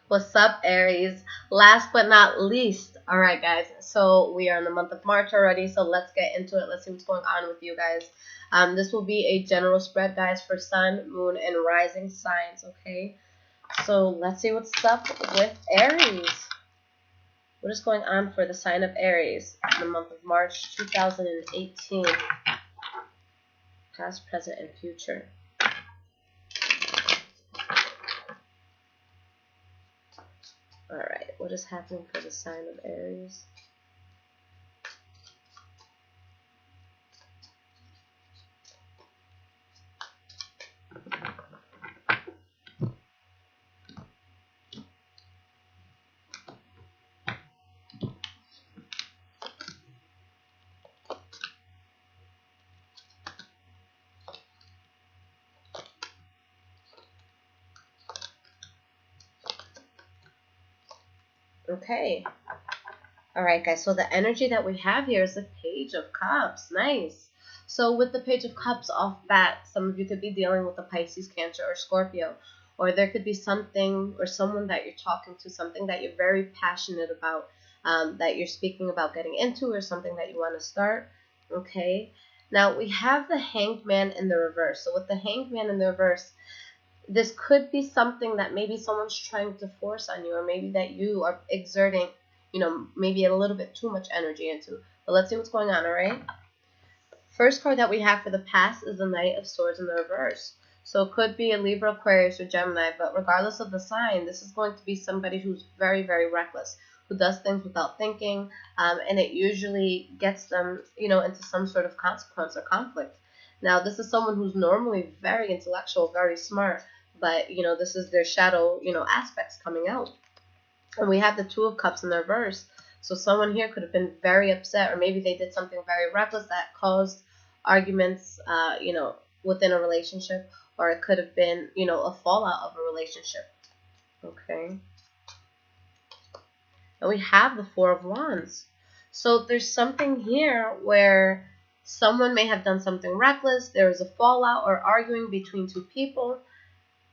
What's up, Aries? Last but not least, all right, guys. So we are in the month of March already. So let's get into it. Let's see what's going on with you guys. This will be a general spread, guys, for Sun, Moon, and Rising signs. Okay. So let's see what's up with Aries. What is going on for the sign of Aries in the month of March 2018? Past, present, and future. Alright, what is happening for the sign of Aries? Okay. Alright, guys, so the energy that we have here is the Page of Cups. Nice. So with the Page of Cups off bat, some of you could be dealing with a Pisces, Cancer, or Scorpio. Or there could be something or someone that you're talking to, something that you're very passionate about, that you're speaking about getting into, or something that you want to start. Okay. Now, we have the Hanged Man in the reverse. So with the Hanged Man in the reverse, this could be something that maybe someone's trying to force on you, or maybe that you are exerting, maybe a little bit too much energy into. But let's see what's going on, all right? First card that we have for the past is the Knight of Swords in the reverse. So it could be a Libra, Aquarius, or Gemini, but regardless of the sign, this is going to be somebody who's very, very reckless, who does things without thinking, and it usually gets them, into some sort of consequence or conflict. Now, this is someone who's normally very intellectual, very smart, but, this is their shadow, aspects coming out. And we have the Two of Cups in the reverse. So someone here could have been very upset, or maybe they did something very reckless that caused arguments, within a relationship, or it could have been, a fallout of a relationship. Okay. And we have the Four of Wands. So there's something here where someone may have done something reckless. There is a fallout or arguing between two people.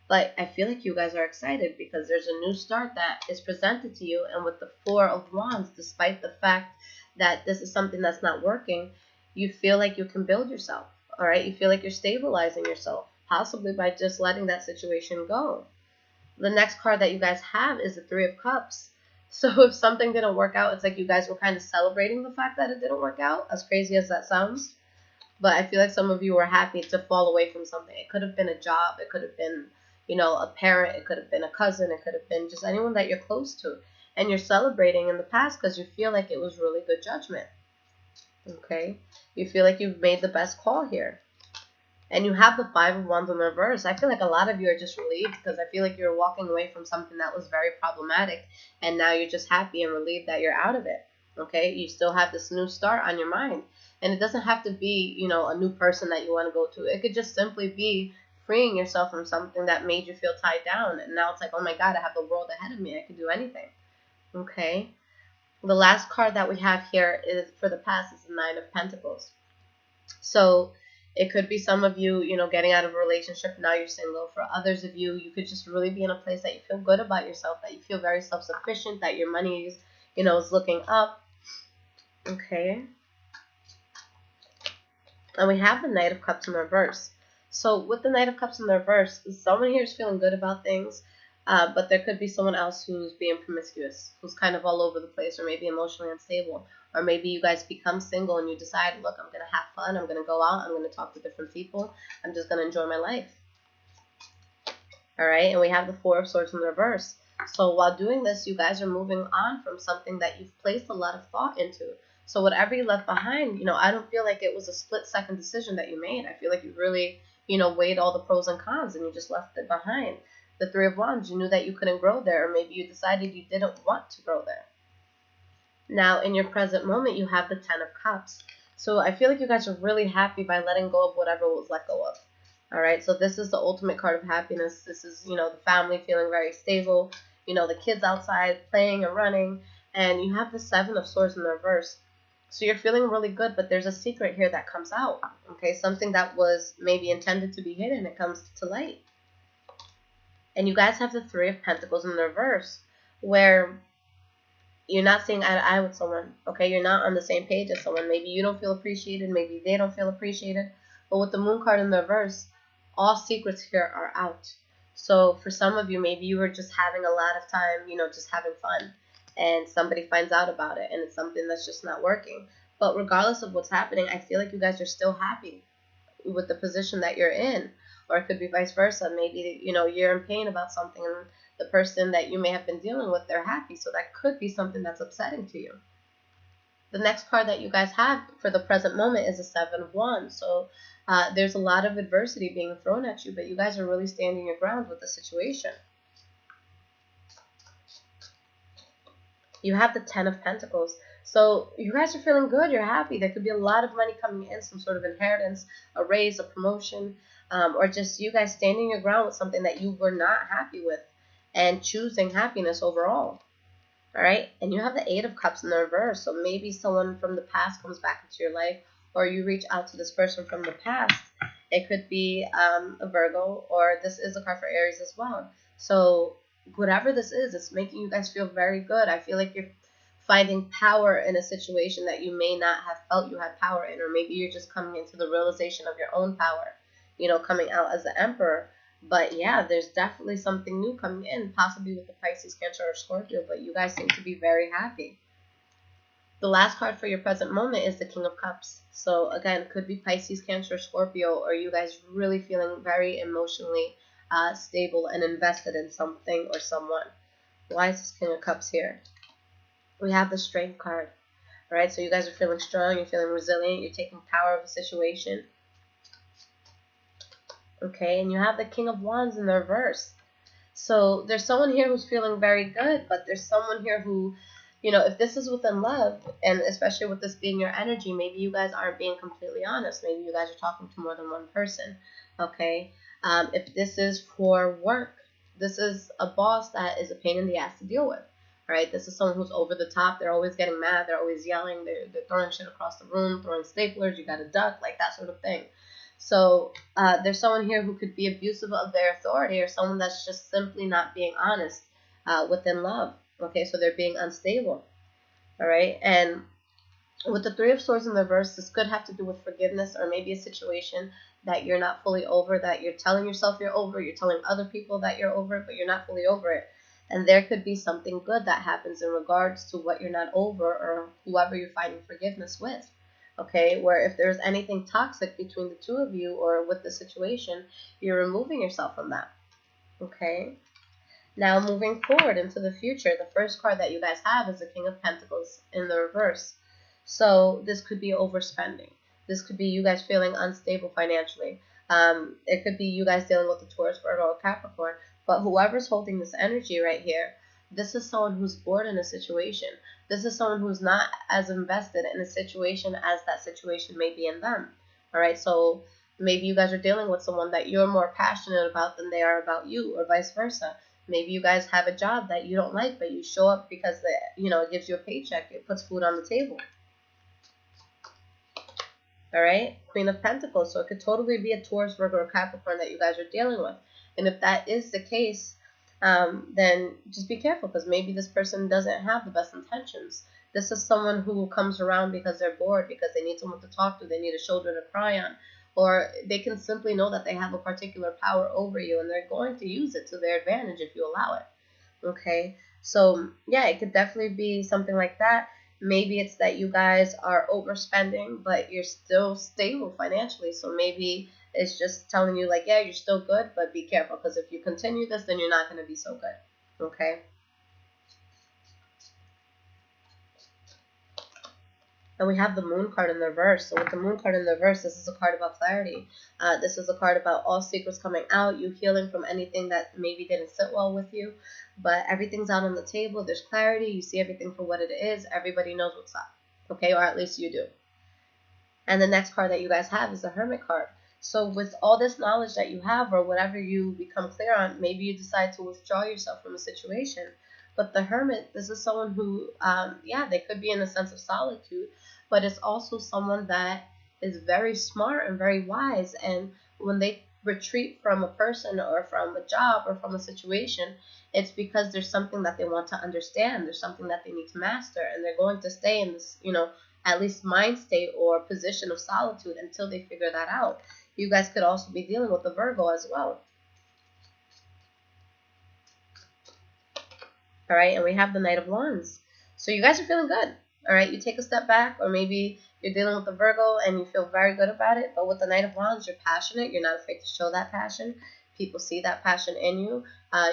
But I feel like you guys are excited because there's a new start that is presented to you. And with the Four of Wands, despite the fact that this is something that's not working, you feel like you can build yourself. All right? You feel like you're stabilizing yourself, possibly by just letting that situation go. The next card that you guys have is the Three of Cups. So if something didn't work out, it's like you guys were kind of celebrating the fact that it didn't work out, as crazy as that sounds. But I feel like some of you were happy to fall away from something. It could have been a job. It could have been, a parent. It could have been a cousin. It could have been just anyone that you're close to. And you're celebrating in the past because you feel like it was really good judgment. Okay? You feel like you've made the best call here. And you have the Five of Wands in reverse. I feel like a lot of you are just relieved because I feel like you're walking away from something that was very problematic. And now you're just happy and relieved that you're out of it. Okay? You still have this new start on your mind. And it doesn't have to be, a new person that you want to go to. It could just simply be freeing yourself from something that made you feel tied down. And now it's like, oh my God, I have the world ahead of me. I can do anything. Okay? The last card that we have here is for the past is the Nine of Pentacles. So it could be some of you, getting out of a relationship. Now you're single. For others of you, you could just really be in a place that you feel good about yourself, that you feel very self-sufficient, that your money is, is looking up. Okay? And we have the Knight of Cups in reverse. So with the Knight of Cups in reverse, someone here is feeling good about things, but there could be someone else who's being promiscuous, who's kind of all over the place, or maybe emotionally unstable. Or maybe you guys become single and you decide, look, I'm going to have fun, I'm going to go out, I'm going to talk to different people, I'm just going to enjoy my life. All right, and we have the Four of Swords in reverse. So while doing this, you guys are moving on from something that you've placed a lot of thought into. So whatever you left behind, I don't feel like it was a split-second decision that you made. I feel like you really, weighed all the pros and cons and you just left it behind. The Three of Wands, you knew that you couldn't grow there, or maybe you decided you didn't want to grow there. Now, in your present moment, you have the Ten of Cups. So I feel like you guys are really happy by letting go of whatever was let go of. All right, so this is the ultimate card of happiness. This is, the family feeling very stable, the kids outside playing and running, and you have the Seven of Swords in the reverse. So you're feeling really good, but there's a secret here that comes out, okay? Something that was maybe intended to be hidden, it comes to light. And you guys have the Three of Pentacles in the reverse, where you're not seeing eye to eye with someone, okay? You're not on the same page as someone. Maybe you don't feel appreciated. Maybe they don't feel appreciated. But with the Moon card in the reverse, all secrets here are out. So for some of you, maybe you were just having a lot of time, just having fun. And somebody finds out about it, and it's something that's just not working. But regardless of what's happening, I feel like you guys are still happy with the position that you're in. Or it could be vice versa. Maybe, you're in pain about something, and the person that you may have been dealing with, they're happy. So that could be something that's upsetting to you. The next card that you guys have for the present moment is the Seven of Wands. So there's a lot of adversity being thrown at you, but you guys are really standing your ground with the situation. You have the Ten of Pentacles. So you guys are feeling good. You're happy. There could be a lot of money coming in, some sort of inheritance, a raise, a promotion, or just you guys standing your ground with something that you were not happy with and choosing happiness overall. All right. And you have the Eight of Cups in the reverse. So maybe someone from the past comes back into your life, or you reach out to this person from the past. It could be a Virgo, or this is a card for Aries as well. So whatever this is, it's making you guys feel very good. I feel like you're finding power in a situation that you may not have felt you had power in, or maybe you're just coming into the realization of your own power, coming out as the Emperor. But yeah, there's definitely something new coming in, possibly with the Pisces, Cancer, or Scorpio, but you guys seem to be very happy. The last card for your present moment is the King of Cups. So again, could be Pisces, Cancer, Scorpio, or you guys really feeling very emotionally stable and invested in something or someone. Why is this King of Cups here? We have the Strength card. All right, so you guys are feeling strong, you're feeling resilient, you're taking power of a situation. Okay, and you have the King of Wands in the reverse. So there's someone here who's feeling very good, but there's someone here who, if this is within love, and especially with this being your energy, maybe you guys aren't being completely honest. Maybe you guys are talking to more than one person, okay? If this is for work, this is a boss that is a pain in the ass to deal with, right? This is someone who's over the top. They're always getting mad. They're always yelling. They're throwing shit across the room, throwing staplers. You got to duck, like that sort of thing. So there's someone here who could be abusive of their authority, or someone that's just simply not being honest within love. Okay, so they're being unstable. All right, and with the Three of Swords in the reverse, this could have to do with forgiveness, or maybe a situation that you're not fully over, that you're telling yourself you're over, you're telling other people that you're over it, but you're not fully over it. And there could be something good that happens in regards to what you're not over, or whoever you're finding forgiveness with. Okay, where if there's anything toxic between the two of you or with the situation, you're removing yourself from that. Okay, now moving forward into the future, the first card that you guys have is the King of Pentacles in the reverse. So this could be overspending. This could be you guys feeling unstable financially. It could be you guys dealing with the Taurus, Virgo, or Capricorn. But whoever's holding this energy right here, this is someone who's bored in a situation. This is someone who's not as invested in a situation as that situation may be in them. All right, so maybe you guys are dealing with someone that you're more passionate about than they are about you, or vice versa. Maybe you guys have a job that you don't like, but you show up because it gives you a paycheck. It puts food on the table. All right, Queen of Pentacles. So it could totally be a Taurus, Virgo, or Capricorn that you guys are dealing with. And if that is the case, then just be careful, because maybe this person doesn't have the best intentions. This is someone who comes around because they're bored, because they need someone to talk to, they need a shoulder to cry on, or they can simply know that they have a particular power over you, and they're going to use it to their advantage if you allow it. Okay, so yeah, it could definitely be something like that. Maybe it's that you guys are overspending, but you're still stable financially. So maybe it's just telling you, like, yeah, you're still good, but be careful, because if you continue this, then you're not going to be so good. Okay. And we have the Moon card in the reverse. So with the Moon card in the reverse, this is a card about clarity. This is a card about all secrets coming out, you healing from anything that maybe didn't sit well with you. But everything's out on the table. There's clarity. You see everything for what it is. Everybody knows what's up. Okay, or at least you do. And the next card that you guys have is the Hermit card. So with all this knowledge that you have, or whatever you become clear on, maybe you decide to withdraw yourself from a situation. But the Hermit, this is someone who, they could be in a sense of solitude, but it's also someone that is very smart and very wise. And when they retreat from a person or from a job or from a situation, it's because there's something that they want to understand. There's something that they need to master, and they're going to stay in this, at least mind state or position of solitude until they figure that out. You guys could also be dealing with the Virgo as well. All right, and we have the Knight of Wands. So you guys are feeling good. All right, you take a step back, or maybe you're dealing with the Virgo and you feel very good about it. But with the Knight of Wands, you're passionate. You're not afraid to show that passion. People see that passion in you.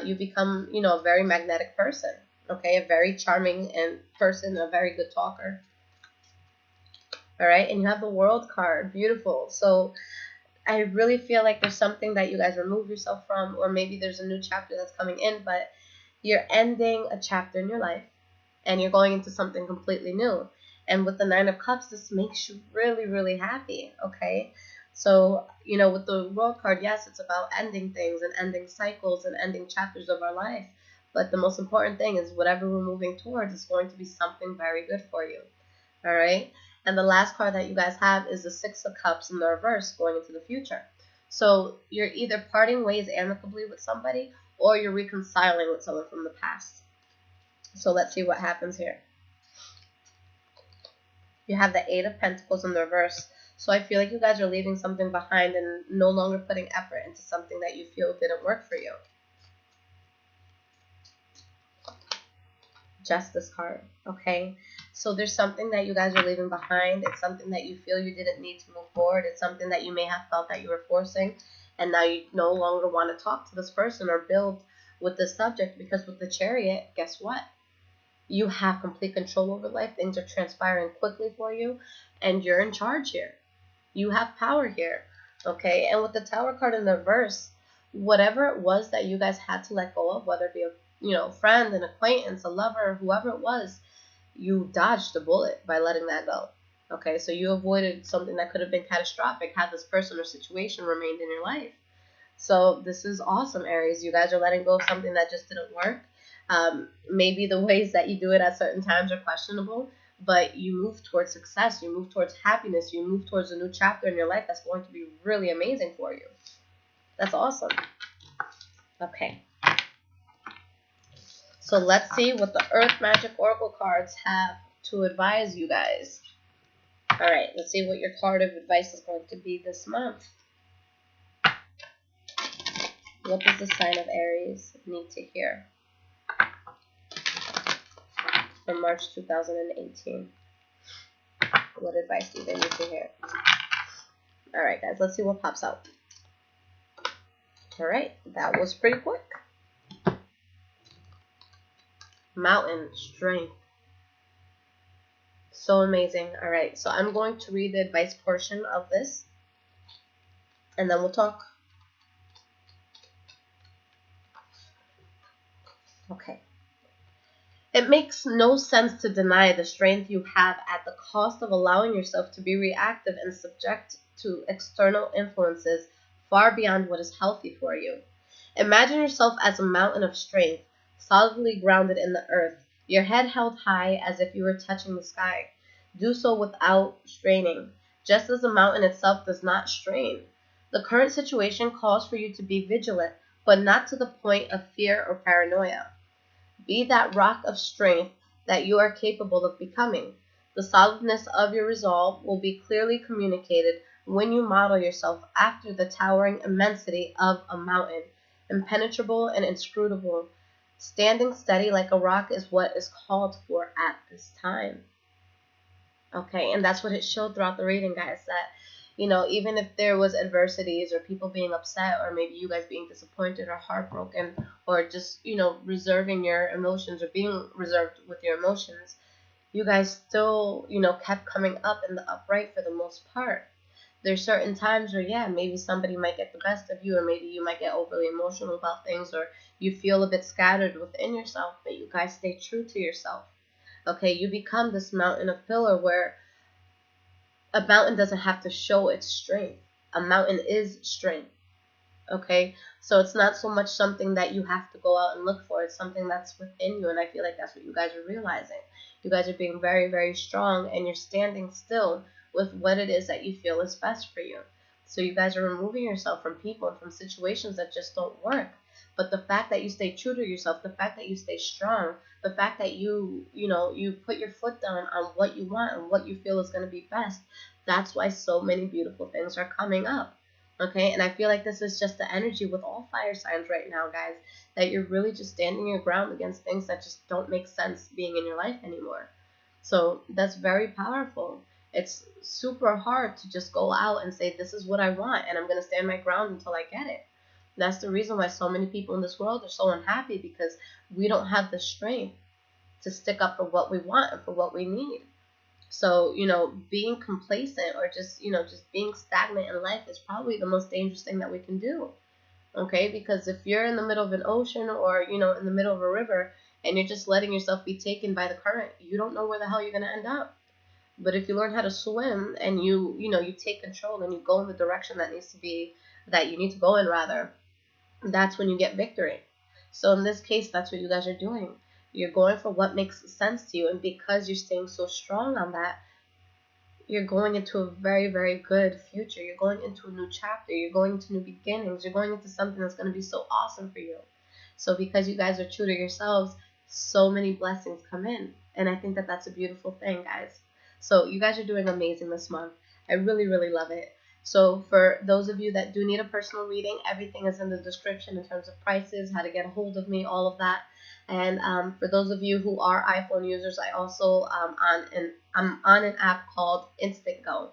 You become, a very magnetic person. Okay, a very charming person, a very good talker. All right, and you have the World card. Beautiful. So I really feel like there's something that you guys remove yourself from, or maybe there's a new chapter that's coming in, but you're ending a chapter in your life and you're going into something completely new. And with the Nine of Cups, this makes you really, really happy, okay? So, with the World card, yes, it's about ending things and ending cycles and ending chapters of our life. But the most important thing is whatever we're moving towards is going to be something very good for you, all right? And the last card that you guys have is the Six of Cups in the reverse, going into the future. So you're either parting ways amicably with somebody, or you're reconciling with someone from the past. So let's see what happens here. You have the Eight of Pentacles in the reverse. So I feel like you guys are leaving something behind and no longer putting effort into something that you feel didn't work for you. Justice card, okay? So there's something that you guys are leaving behind. It's something that you feel you didn't need to move forward. It's something that you may have felt that you were forcing, and now you no longer want to talk to this person or build with this subject, because with the Chariot, guess what? You have complete control over life. Things are transpiring quickly for you, and you're in charge here. You have power here, okay? And with the Tower card in the reverse, whatever it was that you guys had to let go of, whether it be a friend, an acquaintance, a lover, whoever it was, you dodged a bullet by letting that go. Okay, so you avoided something that could have been catastrophic had this person or situation remained in your life. So this is awesome, Aries. You guys are letting go of something that just didn't work. Maybe the ways that you do it at certain times are questionable, but you move towards success. You move towards happiness. You move towards a new chapter in your life that's going to be really amazing for you. That's awesome. Okay. So let's see what the Earth Magic Oracle cards have to advise you guys. All right, let's see what your card of advice is going to be this month. What does the sign of Aries need to hear for March 2018? What advice do they need to hear? All right, guys, let's see what pops out. All right, that was pretty quick. Mountain, strength. So amazing. All right, so I'm going to read the advice portion of this, and then we'll talk. Okay. It makes no sense to deny the strength you have at the cost of allowing yourself to be reactive and subject to external influences far beyond what is healthy for you. Imagine yourself as a mountain of strength, solidly grounded in the earth, your head held high as if you were touching the sky. Do so without straining, just as the mountain itself does not strain. The current situation calls for you to be vigilant, but not to the point of fear or paranoia. Be that rock of strength that you are capable of becoming. The solidness of your resolve will be clearly communicated when you model yourself after the towering immensity of a mountain, impenetrable and inscrutable. Standing steady like a rock is what is called for at this time. Okay, and that's what it showed throughout the reading, guys, that, even if there was adversities or people being upset, or maybe you guys being disappointed or heartbroken, or just, reserving your emotions or being reserved with your emotions, you guys still, kept coming up in the upright for the most part. There's certain times where, yeah, maybe somebody might get the best of you, or maybe you might get overly emotional about things, or you feel a bit scattered within yourself, but you guys stay true to yourself. Okay, you become this mountain of pillar where a mountain doesn't have to show its strength. A mountain is strength. Okay, so it's not so much something that you have to go out and look for. It's something that's within you, and I feel like that's what you guys are realizing. You guys are being very, very strong, and you're standing still with what it is that you feel is best for you. So you guys are removing yourself from people and from situations that just don't work. But the fact that you stay true to yourself, the fact that you stay strong, the fact that you put your foot down on what you want and what you feel is going to be best, that's why so many beautiful things are coming up. Okay, and I feel like this is just the energy with all fire signs right now, guys, that you're really just standing your ground against things that just don't make sense being in your life anymore. So that's very powerful. It's super hard to just go out and say, this is what I want, and I'm going to stand my ground until I get it. That's the reason why so many people in this world are so unhappy, because we don't have the strength to stick up for what we want and for what we need. So, being complacent or just being stagnant in life is probably the most dangerous thing that we can do. Okay? Because if you're in the middle of an ocean or, in the middle of a river and you're just letting yourself be taken by the current, you don't know where the hell you're going to end up. But if you learn how to swim and you take control and you go in the direction that you need to go in, rather, that's when you get victory. So in this case, that's what you guys are doing. You're going for what makes sense to you, and because you're staying so strong on that, you're going into a very, very good future. You're going into a new chapter. You're going into new beginnings. You're going into something that's going to be so awesome for you. So because you guys are true to yourselves, so many blessings come in. And I think that that's a beautiful thing, guys. So you guys are doing amazing this month. I really, really love it. So for those of you that do need a personal reading, everything is in the description in terms of prices, how to get a hold of me, all of that. And for those of you who are iPhone users, I also I'm on an app called InstantGo.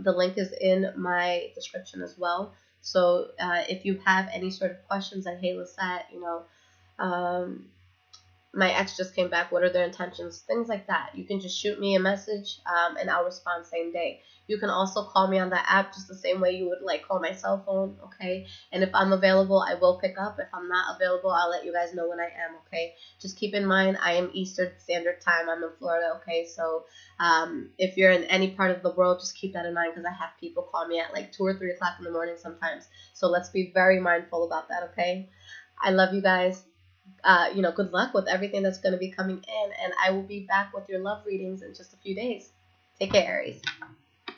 The link is in my description as well. So if you have any sort of questions like, hey, Lissette, my ex just came back, what are their intentions, things like that, you can just shoot me a message and I'll respond same day. You can also call me on that app just the same way you would call my cell phone, okay? And if I'm available, I will pick up. If I'm not available, I'll let you guys know when I am, okay? Just keep in mind, I am Eastern Standard Time. I'm in Florida, okay? So if you're in any part of the world, just keep that in mind, because I have people call me at 2 or 3 o'clock in the morning sometimes. So let's be very mindful about that, okay? I love you guys. Good luck with everything that's going to be coming in, and I will be back with your love readings in just a few days. Take care, Aries.